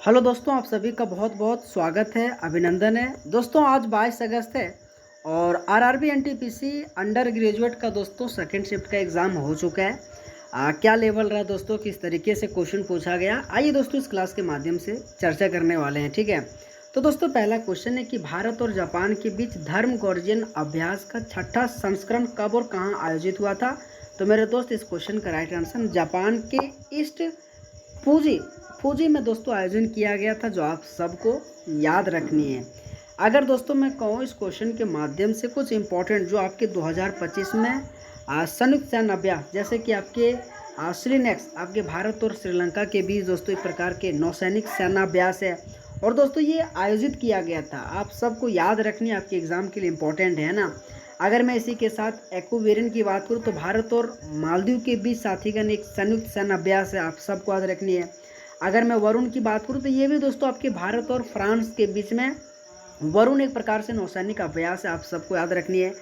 Hello दोस्तों, आप सभी का बहुत बहुत स्वागत है, अभिनंदन है। दोस्तों आज 22 अगस्त है और आरआरबी एनटीपीसी अंडर ग्रेजुएट का दोस्तों सेकंड शिफ्ट का एग्ज़ाम हो चुका है। क्या लेवल रहा दोस्तों, किस तरीके से क्वेश्चन पूछा गया, आइए दोस्तों इस क्लास के माध्यम से चर्चा करने वाले हैं। ठीक है, तो दोस्तों पहला क्वेश्चन है कि भारत और जापान के बीच धर्म गर्जन अभ्यास का छठा संस्करण कब और कहाँ आयोजित हुआ था। तो मेरे दोस्त इस क्वेश्चन का राइट आंसर जापान के ईस्ट फूजी फूजी में दोस्तों आयोजन किया गया था, जो आप सबको याद रखनी है। अगर दोस्तों मैं कहूँ इस क्वेश्चन के माध्यम से कुछ इंपॉर्टेंट जो आपके 2025 में संयुक्त सैन्य अभ्यास, जैसे कि आपके श्रीनेक्स आपके भारत और श्रीलंका के बीच दोस्तों एक प्रकार के नौसैनिक सैन्य अभ्यास है और दोस्तों ये आयोजित किया गया था। आप सबको याद रखनी है, आपके एग्जाम के लिए इम्पोर्टेंट है ना। अगर मैं इसी के साथ एक्वेरियन की बात करूँ तो भारत और मालदीव के बीच साथीगण एक संयुक्त सैन्य अभ्यास है, आप सबको याद रखनी है। अगर मैं वरुण की बात करूँ तो ये भी दोस्तों आपके भारत और फ्रांस के बीच में वरुण एक प्रकार से नौसैनिक अभ्यास है, आप सबको याद रखनी है।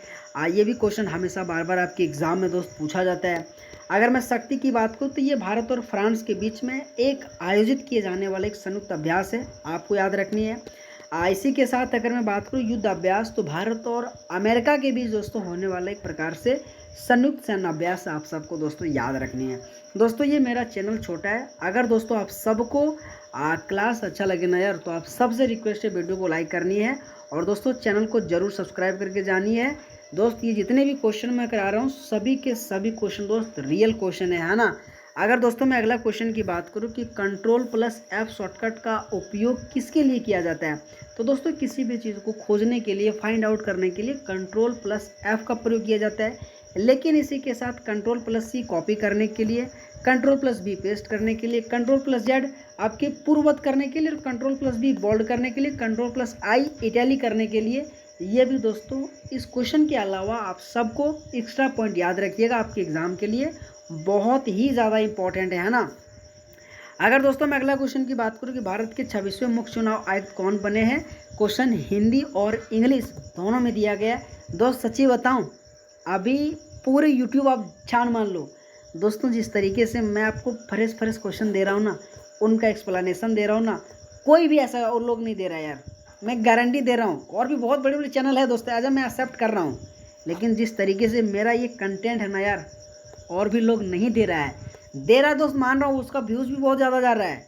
ये भी क्वेश्चन हमेशा बार बार आपके एग्जाम में दोस्त पूछा जाता है। अगर मैं शक्ति की बात करूँ तो ये भारत और फ्रांस के बीच में एक आयोजित किए जाने वाला एक संयुक्त अभ्यास है, आपको याद रखनी है। इसी के साथ अगर मैं बात करूँ युद्ध अभ्यास, तो भारत और अमेरिका के बीच दोस्तों होने वाला एक प्रकार से संयुक्त सैन्य अभ्यास आप सबको दोस्तों याद रखनी है। दोस्तों ये मेरा चैनल छोटा है, अगर दोस्तों आप सबको क्लास अच्छा लगे ना यार, तो आप सबसे रिक्वेस्ट है वीडियो को लाइक करनी है और दोस्तों चैनल को जरूर सब्सक्राइब करके जानी है। दोस्त ये जितने भी क्वेश्चन मैं करा रहा हूँ सभी के सभी क्वेश्चन दोस्त रियल क्वेश्चन है ना। अगर दोस्तों मैं अगला क्वेश्चन की बात करूं कि Ctrl+F शॉर्टकट का उपयोग किसके लिए किया जाता है, तो दोस्तों किसी भी चीज़ को खोजने के लिए, फाइंड आउट करने के लिए Ctrl+F का प्रयोग किया जाता है। लेकिन इसी के साथ Ctrl+C कॉपी करने के लिए, Ctrl+V पेस्ट करने के लिए, Ctrl+Z आपके पूर्ववत करने के लिए, Ctrl+V बोल्ड करने के लिए, Ctrl+I इटैली करने के लिए। ये भी दोस्तों इस क्वेश्चन के अलावा आप सबको एक्स्ट्रा पॉइंट याद रखिएगा, आपके एग्जाम के लिए बहुत ही ज़्यादा इंपॉर्टेंट है ना। अगर दोस्तों मैं अगला क्वेश्चन की बात करूँ कि भारत के 26वें मुख्य चुनाव आयुक्त कौन बने हैं, क्वेश्चन हिंदी और इंग्लिश दोनों में दिया गया है। दोस्त सच्ची बताऊं, अभी पूरे यूट्यूब आप छान मान लो दोस्तों, जिस तरीके से मैं आपको फ्रेश फ्रेश क्वेश्चन दे रहा हूँ ना, उनका एक्सप्लेनेशन दे रहा हूँ ना, कोई भी ऐसा और लोग नहीं दे रहा यार, मैं गारंटी दे रहा हूँ। और भी बहुत बड़े बड़े चैनल है दोस्तों, आज मैं एक्सेप्ट कर रहा हूँ, लेकिन जिस तरीके से मेरा ये कंटेंट है ना यार, और भी लोग नहीं दे रहा है। दे रहा है दोस्त, मान रहा हूँ, उसका व्यूज़ भी बहुत ज़्यादा जा रहा है,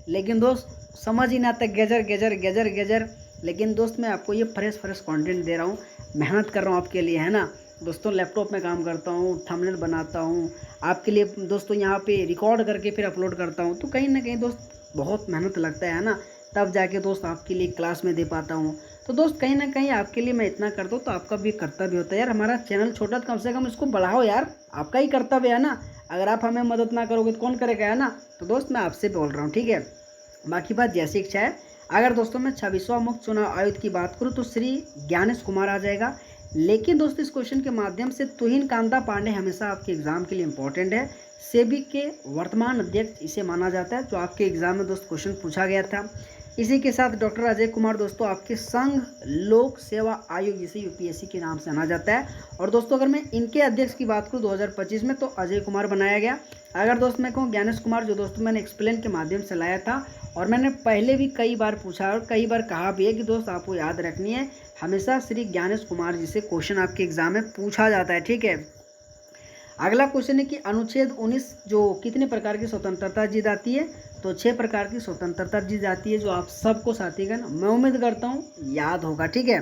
लेकिन दोस्त समझ ही ना आता, गेजर गेजर गेजर गेजर। लेकिन दोस्त मैं आपको ये फ्रेश फ्रेश कंटेंट दे रहा हूँ, मेहनत कर रहा हूँ आपके लिए, है ना दोस्तों। लैपटॉप में काम करता हूँ, थंबनेल बनाता हूँ आपके लिए दोस्तों, यहाँ पे रिकॉर्ड करके फिर अपलोड करता हूँ, तो कहीं ना कहीं दोस्त बहुत मेहनत लगता है ना, तब जाके दोस्त आपके लिए क्लास में दे पाता हूँ। तो दोस्त कहीं ना कहीं आपके लिए मैं इतना कर दूँ तो आपका भी कर्तव्य होता है यार, हमारा चैनल छोटा तो कम से कम इसको बढ़ाओ यार, आपका ही कर्तव्य है ना। अगर आप हमें मदद ना करोगे तो कौन करेगा, है ना। तो दोस्त मैं आपसे बोल रहा हूँ, ठीक है, बाकी बात जैसी इच्छा है। अगर दोस्तों मैं 26वां मुख्य चुनाव आयुक्त की बात करूँ तो श्री ज्ञानेश कुमार आ जाएगा। लेकिन दोस्तों इस क्वेश्चन के माध्यम से तुहिन कांता पांडे हमेशा आपके एग्जाम के लिए इंपॉर्टेंट है, सेबी के वर्तमान अध्यक्ष इसे माना जाता है, जो आपके एग्जाम में दोस्त क्वेश्चन पूछा गया था। इसी के साथ डॉक्टर अजय कुमार दोस्तों आपके संघ लोक सेवा आयोग, जिसे यूपीएससी के नाम से जाना जाता है। और दोस्तों अगर मैं इनके अध्यक्ष की बात करूँ 2025 में, तो अजय कुमार बनाया गया। अगर दोस्त मैं कहूँ ज्ञानेश कुमार, जो दोस्तों मैंने एक्सप्लेन के माध्यम से लाया था और मैंने पहले भी कई बार पूछा और कई बार कहा भी है कि दोस्त आपको याद रखनी है, हमेशा श्री ज्ञानेश कुमार जी से क्वेश्चन आपके एग्जाम में पूछा जाता है, ठीक है। अगला क्वेश्चन है कि अनुच्छेद 19 जो कितने प्रकार की स्वतंत्रता दी जाती है, तो 6 प्रकार की स्वतंत्रता दी जाती है, जो आप सबको साथीगण मैं उम्मीद करता हूँ याद होगा, ठीक है।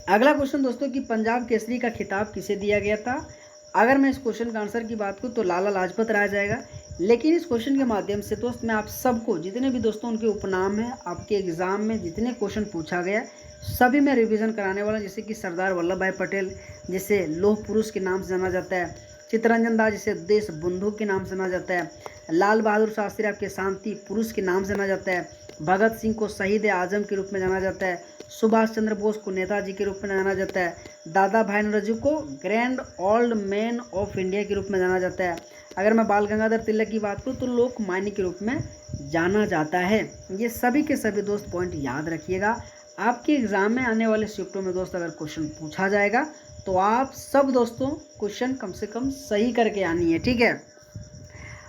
अगला क्वेश्चन दोस्तों कि पंजाब केसरी का खिताब किसे दिया गया था। अगर मैं इस क्वेश्चन का आंसर की बात करूँ तो लाला लाजपत राय जाएगा। लेकिन इस क्वेश्चन के माध्यम से दोस्त मैं आप सबको, जितने भी दोस्तों उनके उपनाम है, आपके एग्जाम में जितने क्वेश्चन पूछा गया सभी में रिवीजन कराने वाला, जैसे कि सरदार वल्लभ भाई पटेल जिसे लौह पुरुष के नाम से जाना जाता है, चित्तरंजन दास जिसे देश बंधु के नाम से जाना जाता है, लाल बहादुर शास्त्री आपके शांति पुरुष के नाम से जाना जाता है, भगत सिंह को शहीद आजम के रूप में जाना जाता है, सुभाष चंद्र बोस को नेताजी के रूप में जाना जाता है, दादा भाई नौरोजी को grand old man of India के रूप में जाना जाता है। अगर मैं बाल गंगाधर तिलक की बात करूँ तो लोकमान्य के रूप में जाना जाता है। ये सभी के सभी दोस्त पॉइंट याद रखिएगा, आपके एग्जाम में आने वाले शिफ्टों में दोस्त अगर क्वेश्चन पूछा जाएगा तो आप सब दोस्तों क्वेश्चन कम से कम सही करके आनी है, ठीक है।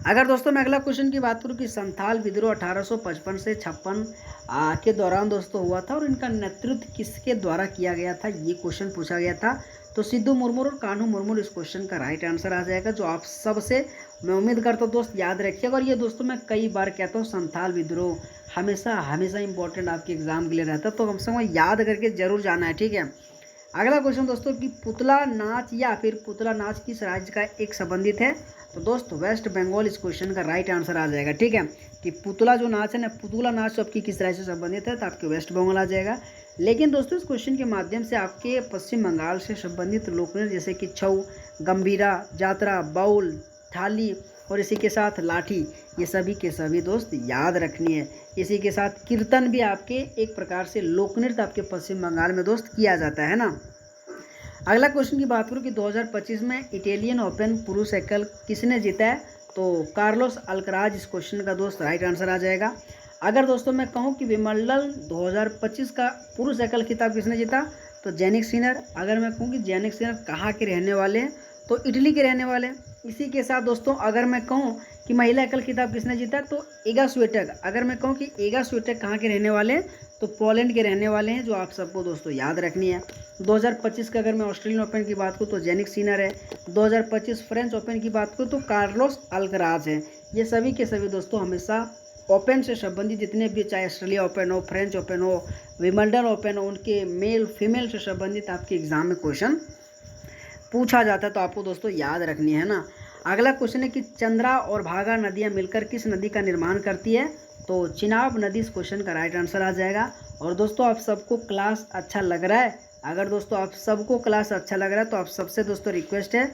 अगर दोस्तों मैं अगला क्वेश्चन की बात करूँ कि संथाल विद्रोह 1855 से 56 के दौरान दोस्तों हुआ था और इनका नेतृत्व किसके द्वारा किया गया था, ये क्वेश्चन पूछा गया था। तो सिद्धू मुर्मू और कान्हू मुर्मू इस क्वेश्चन का राइट आंसर आ जाएगा, जो आप सबसे मैं उम्मीद करता हूँ दोस्त याद रखिएगा। और ये दोस्तों मैं कई बार कहता हूँ संथाल विद्रोह हमेशा हमेशा इंपॉर्टेंट आपके एग्जाम के लिए रहता है, तो कम से कम याद करके जरूर जाना है, ठीक है। अगला क्वेश्चन दोस्तों कि पुतला नाच या फिर पुतला नाच किस राज्य का एक संबंधित है, तो दोस्त वेस्ट बंगाल इस क्वेश्चन का राइट आंसर आ जाएगा, ठीक है। कि पुतला जो नाच है ना, पुतला नाच आपकी किस राज्य से संबंधित है, तो आपके वेस्ट बंगाल आ जाएगा। लेकिन दोस्तों इस क्वेश्चन के माध्यम से आपके पश्चिम बंगाल से संबंधित लोकनृत्य जैसे कि छऊ, गंभीरा, जात्रा, बाउल, थाली और इसी के साथ लाठी, ये सभी के सभी दोस्त याद रखनी है। इसी के साथ कीर्तन भी आपके एक प्रकार से लोकनृत्य आपके पश्चिम बंगाल में दोस्त किया जाता है ना। अगला क्वेश्चन की बात करूँ कि 2025 में इटालियन ओपन पुरुष एकल किसने जीता है, तो कार्लोस अल्कराज इस क्वेश्चन का दोस्त राइट आंसर आ जाएगा। अगर दोस्तों मैं कहूँ कि विंबलडन 2025 का पुरुष एकल खिताब किसने जीता, तो जैनिक सिनर। अगर मैं कहूँ कि जैनिक सिनर कहाँ के रहने वाले हैं, तो इटली के रहने वाले हैं। इसी के साथ दोस्तों अगर मैं कहूँ कि महिला एकल खिताब किसने जीता, तो इगा स्वीटेक। अगर मैं कहूँ कि इगा स्वीटेक कहाँ के रहने वाले हैं, तो पोलैंड के रहने वाले हैं, जो आप सबको दोस्तों याद रखनी है। 2025 का अगर मैं ऑस्ट्रेलियन ओपन की बात करूँ तो जैनिक सिनर है। 2025 फ्रेंच ओपन की बात करूँ तो कार्लोस अल्कराज है। ये सभी के सभी दोस्तों हमेशा ओपन से संबंधित जितने भी, चाहे ऑस्ट्रेलिया ओपन हो, फ्रेंच ओपन हो, विंबलडन ओपन हो, उनके मेल फीमेल से संबंधित आपके एग्जाम में क्वेश्चन पूछा जाता है, तो आपको दोस्तों याद रखनी है ना। अगला क्वेश्चन है कि चंद्रा और भागा नदियाँ मिलकर किस नदी का निर्माण करती है, तो चिनाब नदी इस क्वेश्चन का राइट आंसर आ जाएगा। और दोस्तों आप सबको क्लास अच्छा लग रहा है, अगर दोस्तों आप सबको क्लास अच्छा लग रहा है तो आप सबसे दोस्तों रिक्वेस्ट है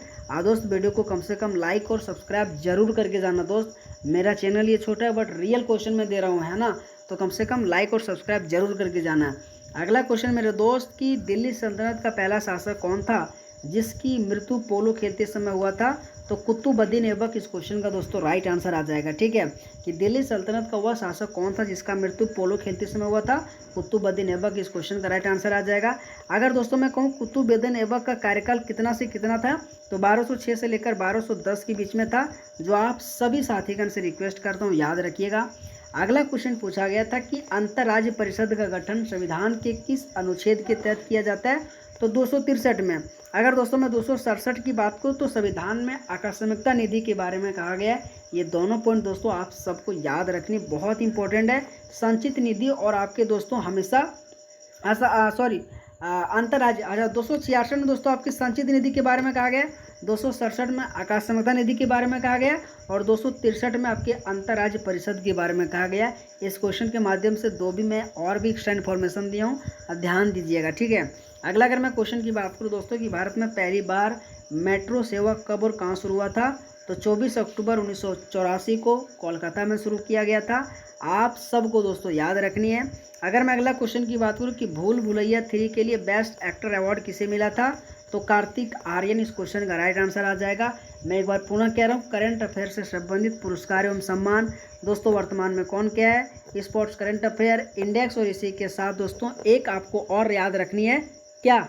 दोस्त वीडियो को कम से कम लाइक और सब्सक्राइब जरूर करके जाना दोस्त। मेरा चैनल ये छोटा है बट रियल क्वेश्चन मैं दे रहा हूँ, है ना, तो कम से कम लाइक और सब्सक्राइब जरूर करके जाना। अगला क्वेश्चन मेरे दोस्त कि दिल्ली सल्तनत का पहला शासक कौन था जिसकी मृत्यु पोलो खेलते समय हुआ था, तो कुतुबुद्दीन ऐबक इस क्वेश्चन का दोस्तों राइट आंसर आ जाएगा, ठीक है। कि दिल्ली सल्तनत का वह शासक कौन था जिसका मृत्यु पोलो खेलते समय हुआ था, कुतुबुद्दीन ऐबक इस क्वेश्चन का राइट आंसर आ जाएगा। अगर दोस्तों मैं कहूँ कुतुबुद्दीन ऐबक का कार्यकाल कितना से कितना था, तो 1206 से लेकर 1210 के बीच में था, जो आप सभी साथीगण से रिक्वेस्ट करता हूँ याद रखिएगा। अगला क्वेश्चन पूछा गया था कि अंतर्राज्य परिषद का गठन संविधान के किस अनुच्छेद के तहत किया जाता है, तो 263 में। अगर दोस्तों मैं 267 की बात करूँ तो संविधान में आकस्मिकता निधि के बारे में कहा गया है। ये दोनों पॉइंट दोस्तों आप सबको याद रखनी बहुत इंपॉर्टेंट है। संचित निधि और आपके दोस्तों हमेशा अंतर्राज्य 266 में दोस्तों आपकी संचित निधि के बारे में कहा गया, 267 में आकस्मिकता निधि के बारे में कहा गया और 263 में आपके अंतर्राज्य परिषद के बारे में कहा गया। इस क्वेश्चन के माध्यम से दो भी मैं और भी एक्स्ट्रा इन्फॉर्मेशन दिया हूँ, ध्यान दीजिएगा, ठीक है। अगला अगर मैं क्वेश्चन की बात करूँ दोस्तों कि भारत में पहली बार मेट्रो सेवा कब और कहाँ शुरू हुआ था, तो 24 अक्टूबर 1984 को कोलकाता में शुरू किया गया था। आप सबको दोस्तों याद रखनी है। अगर मैं अगला क्वेश्चन की बात करूँ कि भूल भुलैया 3 के लिए बेस्ट एक्टर अवार्ड किसे मिला था, तो कार्तिक आर्यन इस क्वेश्चन का राइट आंसर आ जाएगा। मैं एक बार पुनः कह रहा हूँ, करंट अफेयर से संबंधित पुरस्कार एवं सम्मान दोस्तों वर्तमान में कौन क्या है, स्पोर्ट्स करंट अफेयर इंडेक्स, और इसी के साथ दोस्तों एक आपको और याद रखनी है, क्या,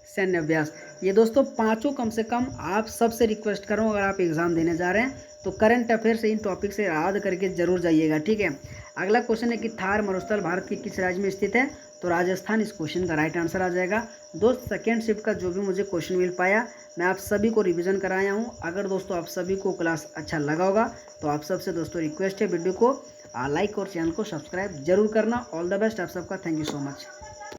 सैन्य अभ्यास। ये दोस्तों पांचों कम से कम आप सबसे रिक्वेस्ट करूँ अगर आप एग्जाम देने जा रहे हैं तो करंट अफेयर से इन टॉपिक से याद करके जरूर जाइएगा, ठीक है। अगला क्वेश्चन है कि थार मरुस्थल भारत के किस राज्य में स्थित है, तो राजस्थान इस क्वेश्चन का राइट आंसर आ जाएगा। दोस्त सेकेंड शिफ्ट का जो भी मुझे क्वेश्चन मिल पाया मैं आप सभी को रिवीजन कराया हूँ। अगर दोस्तों आप सभी को क्लास अच्छा लगा होगा तो आप सबसे दोस्तों रिक्वेस्ट है वीडियो को लाइक और चैनल को सब्सक्राइब जरूर करना। ऑल द बेस्ट आप सबका, थैंक यू सो मच।